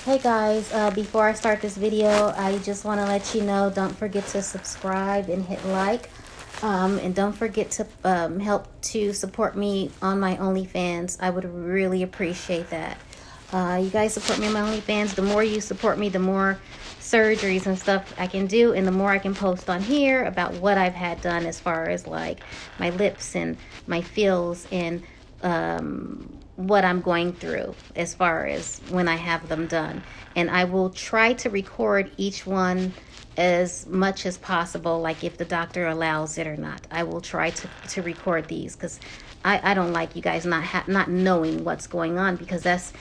Hey guys, before I start this video, I just want to let you know, don't forget to subscribe and hit like. And don't forget to help to support me on my OnlyFans. I would really appreciate that. You guys support me on my OnlyFans. The more you support me, the more surgeries and stuff I can do, and the more I can post on here about what I've had done as far as like my lips and my fills and what I'm going through as far as when I have them done. And I will try to record each one as much as possible, like if the doctor allows it or not. I will try to record these, because I don't like you guys not knowing what's going on, because that's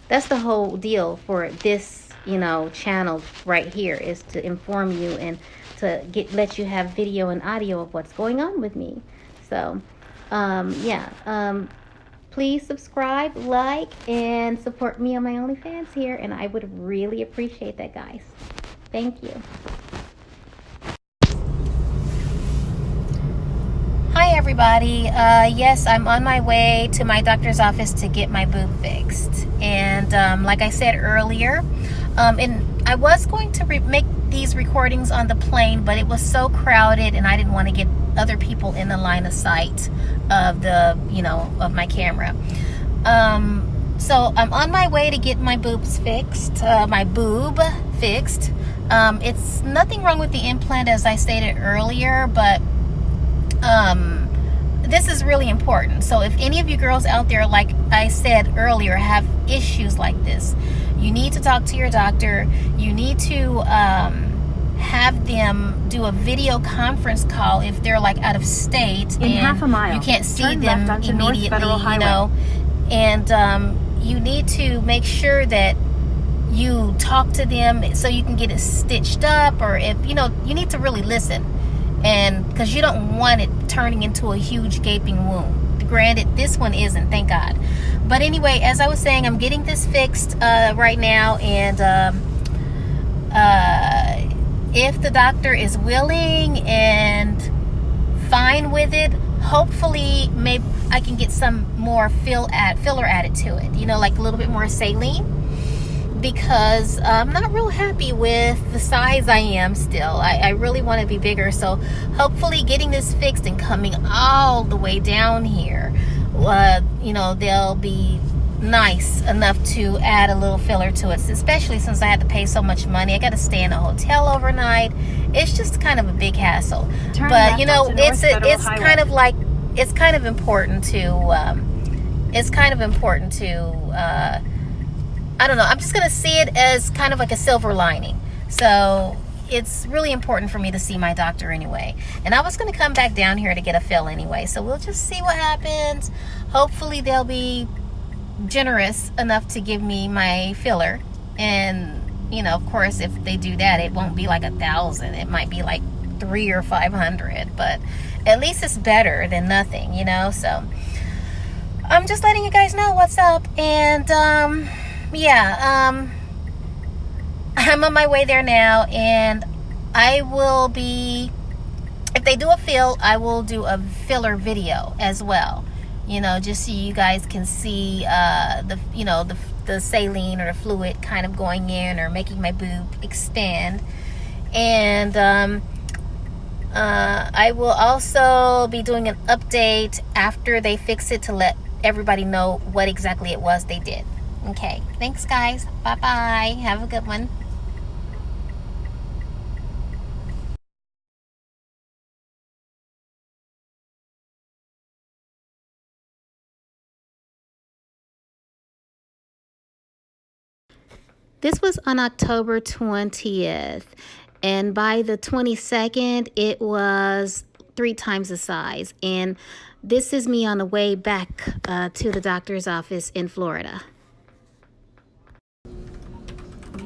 the whole deal for this, channel right here, is to inform you and to let you have video and audio of what's going on with me. So please subscribe, like, and support me on my OnlyFans here, and I would really appreciate that, guys. Thank you. Hi everybody. Yes, I'm on my way to my doctor's office to get my boob fixed. And like I said earlier, and I was going to make these recordings on the plane, but it was so crowded and I didn't want to get other people in the line of sight of the, of my camera. So I'm on my way to get my boobs fixed, my boob fixed. It's nothing wrong with the implant, as I stated earlier, but this is really important. So if any of you girls out there, like I said earlier, have issues like this, you need to talk to your doctor. You need to have them do a video conference call if they're like out of state in half a mile. You can't see them immediately, and you need to make sure that you talk to them so you can get it stitched up, or if you need to really listen, and because you don't want it turning into a huge gaping wound. Granted, this one isn't, thank God. But anyway, as I was saying, I'm getting this fixed right now, and if the doctor is willing and fine with it, hopefully maybe I can get some more filler added to it, like a little bit more saline, because I'm not real happy with the size I am still. I really want to be bigger. So hopefully getting this fixed and coming all the way down here, they'll be nice enough to add a little filler to it, especially since I had to pay so much money. I got to stay in a hotel overnight. It's just kind of a big hassle. But it's kind of important to I don't know, I'm just gonna see it as kind of like a silver lining. So it's really important for me to see my doctor anyway, and I was gonna come back down here to get a fill anyway, so we'll just see what happens. Hopefully they'll be generous enough to give me my filler, and of course, if they do that, it won't be like 1,000. It might be like 300 or 500, but at least it's better than nothing, so I'm just letting you guys know what's up. And I'm on my way there now, and I will be, if they do a fill, I will do a filler video as well, just so you guys can see the saline or the fluid kind of going in or making my boob expand. And I will also be doing an update after they fix it to let everybody know what exactly it was they did. Okay, thanks guys. Bye-bye. Have a good one. This was on October 20th, and by the 22nd, it was 3 times the size. And this is me on the way back to the doctor's office in Florida.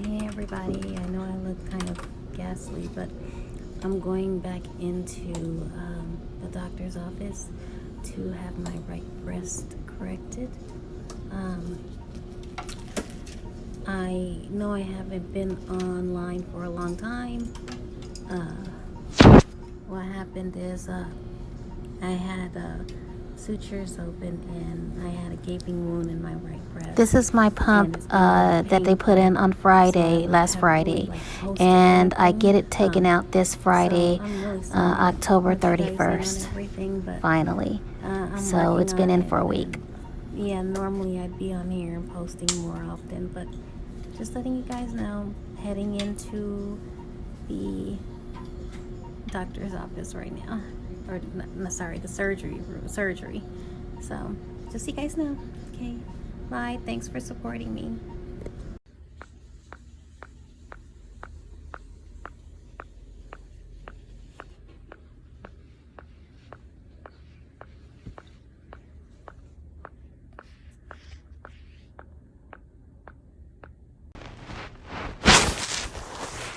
Hey everybody, I know I look kind of ghastly, but I'm going back into the doctor's office to have my right breast corrected. I know I haven't been online for a long time. What happened is I had sutures open, and I had a gaping wound in my right breast. This is my pump that they put in on Friday, last Friday, and I get it taken out this Friday, October 31st, finally. So it's been in for a week. Yeah, normally I'd be on here and posting more often, but just letting you guys know, heading into the doctor's office right now, or no, sorry, the surgery. So just so you guys know. Okay, bye. Thanks for supporting me.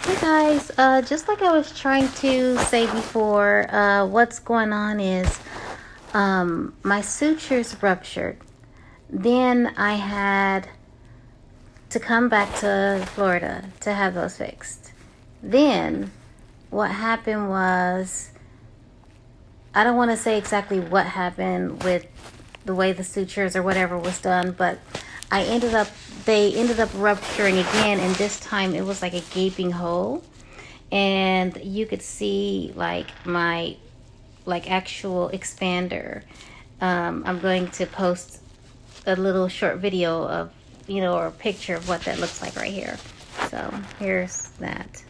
Hey guys, just like I was trying to say before, what's going on is my sutures ruptured. Then I had to come back to Florida to have those fixed. Then what happened was, I don't want to say exactly what happened with the way the sutures or whatever was done, but they ended up rupturing again, and this time it was like a gaping hole, and you could see like my actual expander. I'm going to post a little short video of, or a picture of what that looks like right here. So here's that.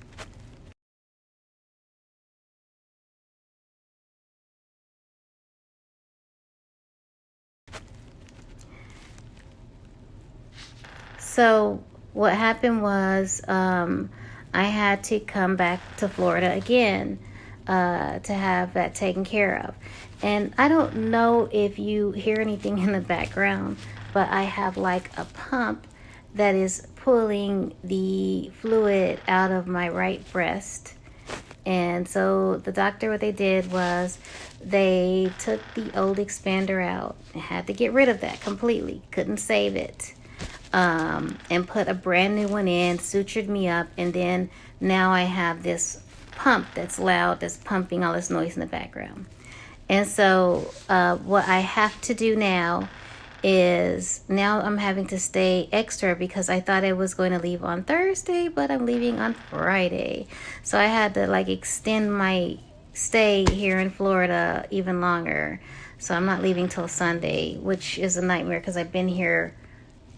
So what happened was, I had to come back to Florida again to have that taken care of. And I don't know if you hear anything in the background, but I have like a pump that is pulling the fluid out of my right breast. And so the doctor, what they did was they took the old expander out, had to get rid of that completely, couldn't save it. And put a brand new one in, sutured me up, and then now I have this pump that's loud, that's pumping all this noise in the background. And so what I have to do now is, now I'm having to stay extra because I thought I was going to leave on Thursday, but I'm leaving on Friday. So I had to like extend my stay here in Florida even longer. So I'm not leaving till Sunday, which is a nightmare because I've been here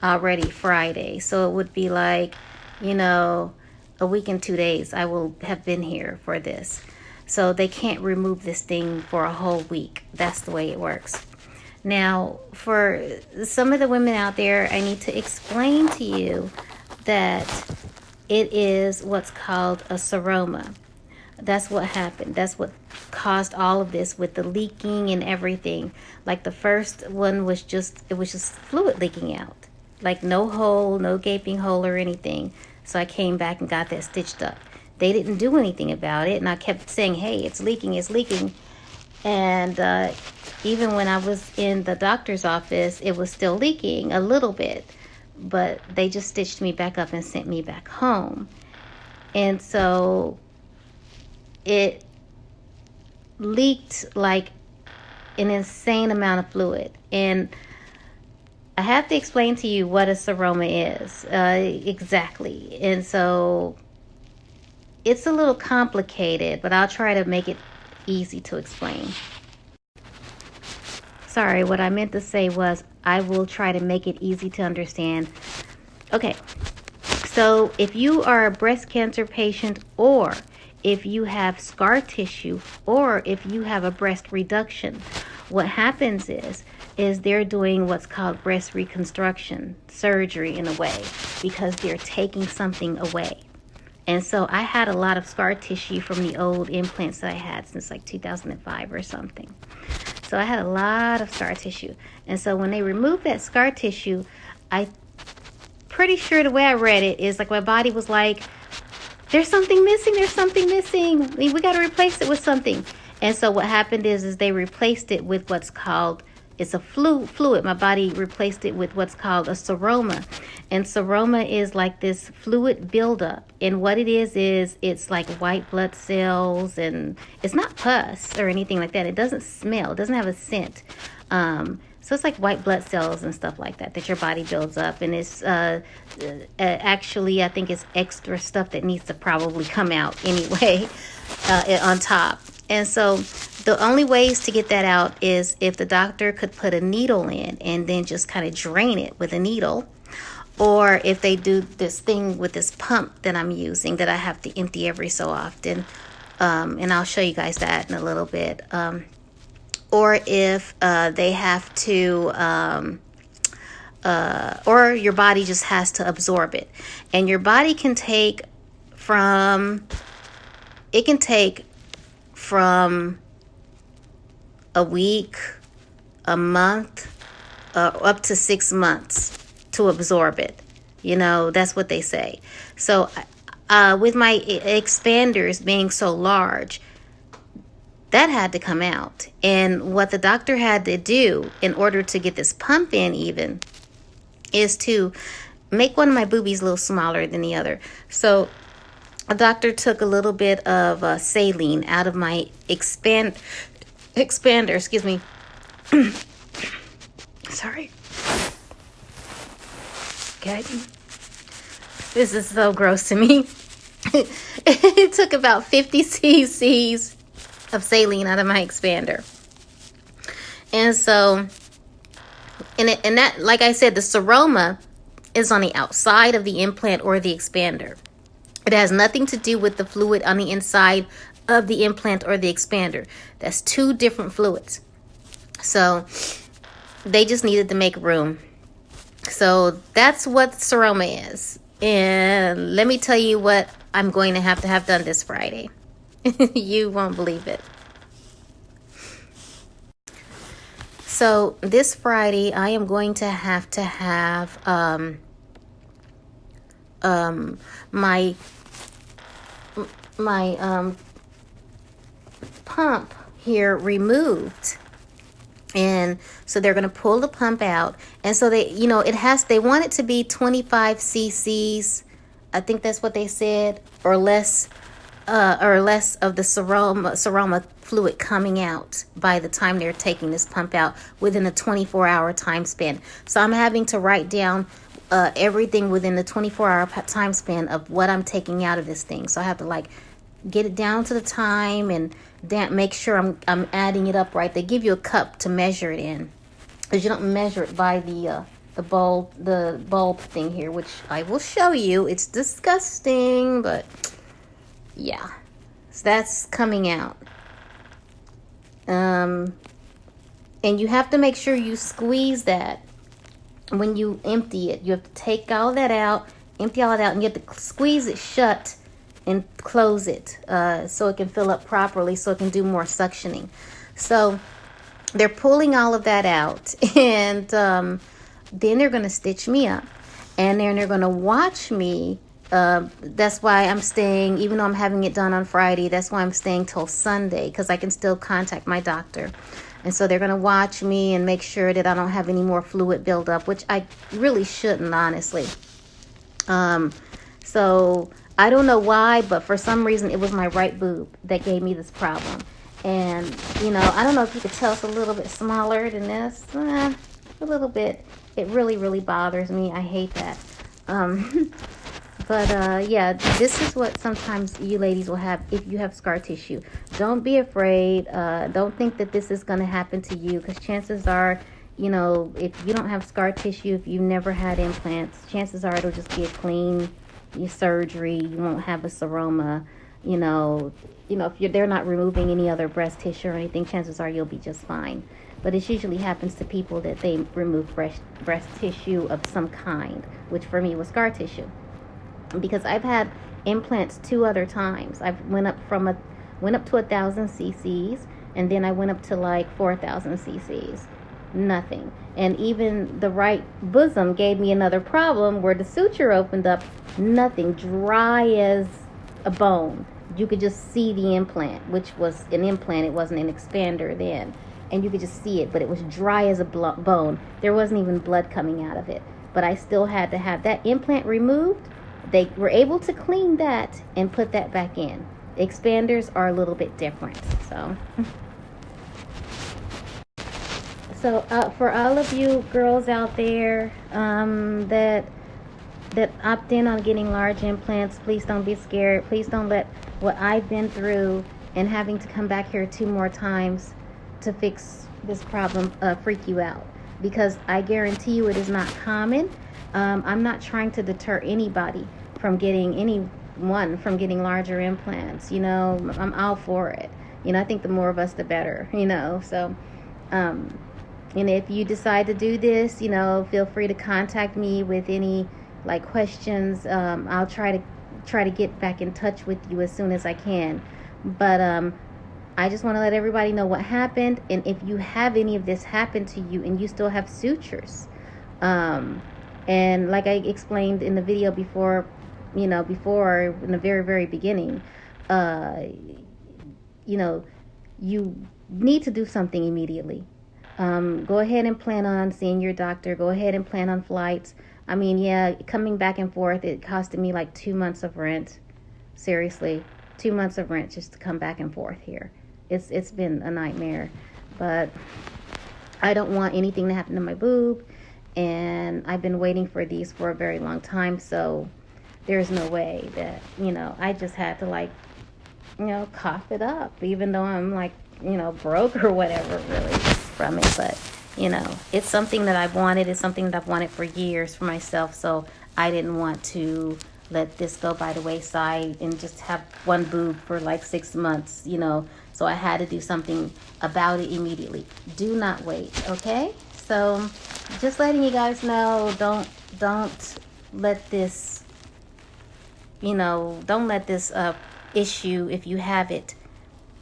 already Friday. So it would be like, a week and 2 days I will have been here for this. So they can't remove this thing for a whole week. That's the way it works. Now, for some of the women out there, I need to explain to you that it is what's called a seroma. That's what happened. That's what caused all of this with the leaking and everything. Like the first one was just fluid leaking out. Like no hole, no gaping hole or anything. So I came back and got that stitched up. They didn't do anything about it, and I kept saying, hey, it's leaking, it's leaking. And even when I was in the doctor's office, it was still leaking a little bit. But they just stitched me back up and sent me back home. And so it leaked like an insane amount of fluid. And I have to explain to you what a seroma is exactly. And so it's a little complicated, but I'll try to make it easy to explain. Sorry, what I meant to say was I will try to make it easy to understand. Okay, so if you are a breast cancer patient, or if you have scar tissue, or if you have a breast reduction, what happens is they're doing what's called breast reconstruction surgery in a way, because they're taking something away. And so I had a lot of scar tissue from the old implants that I had since like 2005 or something. So I had a lot of scar tissue. And so when they removed that scar tissue, I pretty sure the way I read it is like my body was like, there's something missing, we got to replace it with something. And so what happened is they replaced it with what's called, it's a fluid. My body replaced it with what's called a seroma. And seroma is like this fluid buildup. And what it is it's like white blood cells, and it's not pus or anything like that. It doesn't smell. It doesn't have a scent. So it's like white blood cells and stuff like that that your body builds up. And it's actually, I think it's extra stuff that needs to probably come out anyway on top. And so the only ways to get that out is if the doctor could put a needle in and then just kind of drain it with a needle. Or if they do this thing with this pump that I'm using that I have to empty every so often. And I'll show you guys that in a little bit. Or if they have to, or your body just has to absorb it. And your body can take from a week, a month, up to 6 months to absorb it. You know, that's what they say. So with my expanders being so large, that had to come out. And what the doctor had to do in order to get this pump in even is to make one of my boobies a little smaller than the other. So a doctor took a little bit of saline out of my expander, excuse me. Sorry. Okay. This is so gross to me. It took about 50 cc's of saline out of my expander. And so, and that, like I said, the seroma is on the outside of the implant or the expander. It has nothing to do with the fluid on the inside of the implant or the expander. That's two different fluids. So they just needed to make room. So that's what seroma is. And let me tell you what I'm going to have done this Friday. You won't believe it. So this Friday, I am going to have my pump here removed. And so they're going to pull the pump out. And so they, you know, they want it to be 25 cc's. I think that's what they said, or less of the seroma fluid coming out by the time they're taking this pump out within a 24-hour time span. So I'm having to write down everything within the 24-hour time span of what I'm taking out of this thing. So I have to like get it down to the time and make sure I'm adding it up right. They give you a cup to measure it in, because you don't measure it by the bulb thing here, which I will show you. It's disgusting, but yeah, so that's coming out. And you have to make sure you squeeze that when you empty it. You have to take all that out, empty all that out, and you have to squeeze it shut and close it so it can fill up properly, so it can do more suctioning. So they're pulling all of that out, and then they're going to stitch me up, and then they're going to watch me. That's why I'm staying, even though I'm having it done on Friday, that's why I'm staying till Sunday, because I can still contact my doctor. And so they're going to watch me and make sure that I don't have any more fluid buildup, which I really shouldn't, honestly. So I don't know why, but for some reason it was my right boob that gave me this problem. And, you know, I don't know if you could tell it's a little bit smaller than this. A little bit. It really, really bothers me. I hate that. But yeah, this is what sometimes you ladies will have if you have scar tissue. Don't be afraid. Don't think that this is going to happen to you, because chances are, you know, if you don't have scar tissue, if you've never had implants, chances are it'll just be a clean surgery. You won't have a seroma. You know, if they're not removing any other breast tissue or anything, chances are you'll be just fine. But it usually happens to people that they remove breast tissue of some kind, which for me was scar tissue. Because I've had implants 2 other times. I went up to 1,000 cc's, and then I went up to like 4,000 cc's. Nothing. And even the right bosom gave me another problem where the suture opened up. Nothing. Dry as a bone. You could just see the implant, which was an implant. It wasn't an expander then. And you could just see it, but it was dry as a bone. There wasn't even blood coming out of it. But I still had to have that implant removed. They were able to clean that and put that back in. The expanders are a little bit different. So So for all of you girls out there that opt in on getting large implants, please don't be scared. Please don't let what I've been through and having to come back here 2 more times to fix this problem freak you out, because I guarantee you it is not common. I'm not trying to deter anybody from getting larger implants. You know, I'm all for it. You know, I think the more of us, the better. You know, so and if you decide to do this, you know, feel free to contact me with any like questions. I'll try to get back in touch with you as soon as I can. But I just want to let everybody know what happened, and if you have any of this happen to you and you still have sutures, and like I explained in the video before, in the very, very beginning, you need to do something immediately. Go ahead and plan on seeing your doctor. Go ahead and plan on flights. I mean, yeah, coming back and forth, it costed me like 2 months of rent. Seriously, 2 months of rent just to come back and forth here. It's been a nightmare, but I don't want anything to happen to my boob, and I've been waiting for these for a very long time, so there's no way that, I just had to cough it up, even though I'm broke or whatever really from it. But it's something that I've wanted. It's something that I've wanted for years for myself, so I didn't want to let this go by the wayside and just have one boob for like 6 months, so I had to do something about it immediately. Do not wait, okay? So just letting you guys know, don't let this issue, if you have it,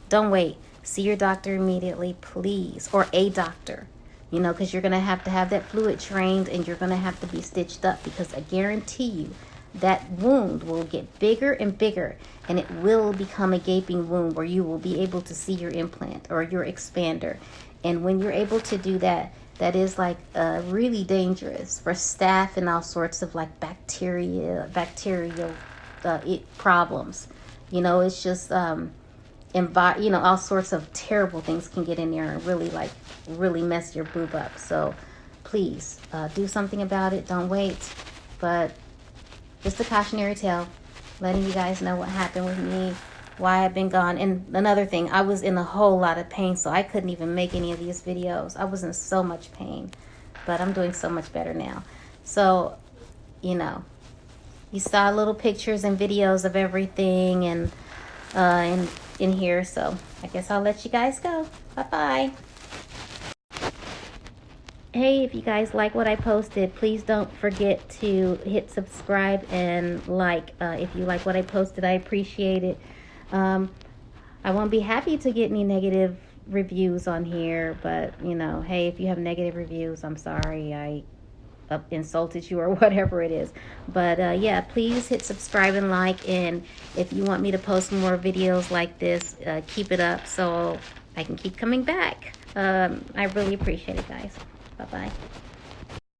don't wait. See your doctor immediately, please, or a doctor, because you're going to have that fluid drained, and you're going to have to be stitched up, because I guarantee you that wound will get bigger and bigger, and it will become a gaping wound where you will be able to see your implant or your expander. And when you're able to do that, that is really dangerous for staph and all sorts of bacterial problems. It's just all sorts of terrible things can get in there and really mess your boob up. So please do something about it. Don't wait. But just a cautionary tale, letting you guys know what happened with me, why I've been gone. And another thing, I was in a whole lot of pain, so I couldn't even make any of these videos. I was in so much pain, but I'm doing so much better now. So, you saw little pictures and videos of everything and in here, so I guess I'll let you guys go. Bye-bye. Hey, if you guys like what I posted, please don't forget to hit subscribe and like. If you like what I posted, I appreciate it. I won't be happy to get any negative reviews on here, but hey, if you have negative reviews, I'm sorry I insulted you or whatever it is. But yeah, please hit subscribe and like, and if you want me to post more videos like this, keep it up so I can keep coming back. I really appreciate it, guys. Bye-bye.